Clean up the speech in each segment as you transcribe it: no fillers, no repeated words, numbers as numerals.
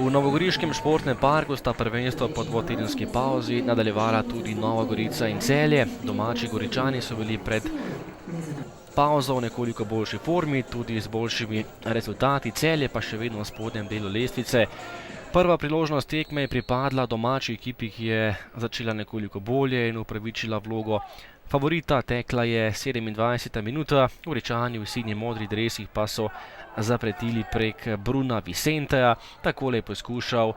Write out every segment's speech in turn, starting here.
V novogoriškem športnem parku sta prvenstvo po dvotedenski pauzi nadaljevala tudi Nova Gorica in Celje. Domači Goričani so bili pred pauzo v nekoliko boljši formi, tudi z boljšimi rezultati. Celje pa še vedno v spodnjem delu lestvice. Prva priložnost tekme je pripadla domači ekipi, ki je začela nekoliko bolje in upravičila vlogo favorita. Tekla je 27. minuta, Goričani v sinji modri dresih pa so zapretili prek Bruna Vicenteja. Takole je poskušal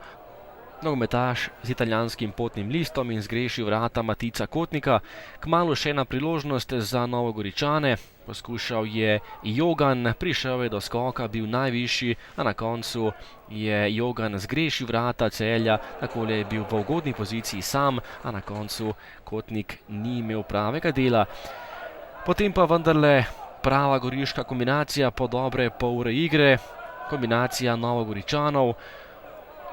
nogometaš z italijanskim potnim listom in zgrešil vrata Matica Kotnika. Kmalu še ena priložnost za Novogoričane. Poskušal je Jogan, prišel je do skoka, bil najvišji, a na koncu je Jogan zgrešil vrata Celja. Takole je bil v ugodni poziciji sam, a na koncu Kotnik ni imel pravega dela. Potem pa vendarle prava goriška kombinacija po dobre pol ure igre, kombinacija Novogoričanov.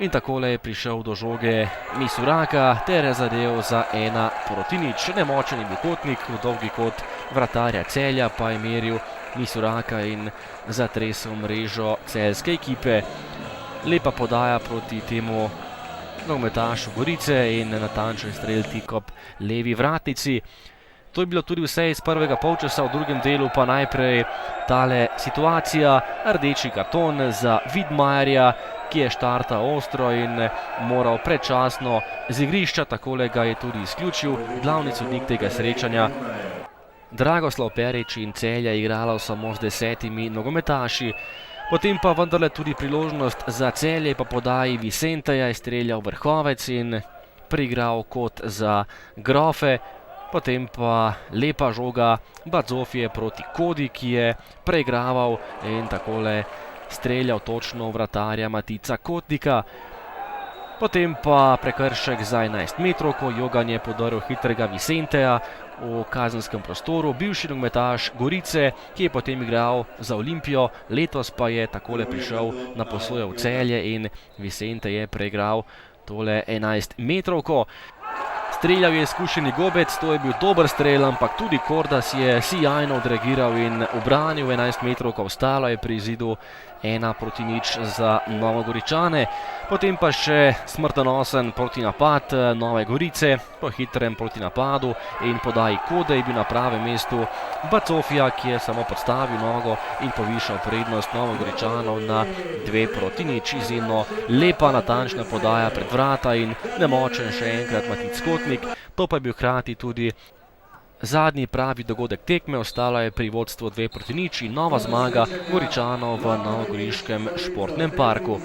In takole je prišel do žoge Misuraka ter je zadev za 1-0. Nemočen je bil Kotnik, v dolgi kot vratarja Celja pa je meril Misuraka in zatresel mrežo celjske ekipe. Lepa podaja proti temu nogometašu Gorice in natančen strel tik ob levi vratnici. To je bilo tudi vse iz prvega polčasa, v drugem delu pa najprej tale situacija, rdeči karton za Widmayerja, ki je štartal ostro in moral predčasno z igrišča, takole ga je tudi izključil glavni sodnik tega srečanja. Dragoslav Perič in Celje je igralo samo z 10 nogometaši. Potem pa vendarle tudi priložnost za Celje, pa podaji Vicenteja je streljal vrhovec in preigral kot za Grofe. Potem pa lepa žoga Bazofije proti Kodi, ki je preigraval in takole streljal točno v vratarja Matica Kotnika. Potem pa prekršek za 11 metrov, ko Jogan je podrl hitrega Vicenteja v kazenskem prostoru. Bivši nogometaš Gorice, ki je potem igral za Olimpijo, letos pa je takole prišel na posojo v Celje in Vicente je preigral tole 11 metrovko. Streljal je izkušeni Gobec, to je bil dober strel, ampak tudi Kordas je sijajno odreagiral in ubranil 11 metrovko. Ostalo je pri izidu 1-0 za Novogoričane. Potem pa še smrtonosen protinapad Nove Gorice. Po hitrem protinapadu in podaji Kode je bil na pravem mestu Bazofija, ki je samo podstavil nogo in povišal prednost Novogoričanov na 2-0. Izjemno lepa natančna podaja pred vrata in nemočen še enkrat Matic Kotnik. To pa je bil hkrati tudi zadnji pravi dogodek tekme, ostala je pri vodstvu 2-0 in nova zmaga Goričanov v novogoriškem športnem parku.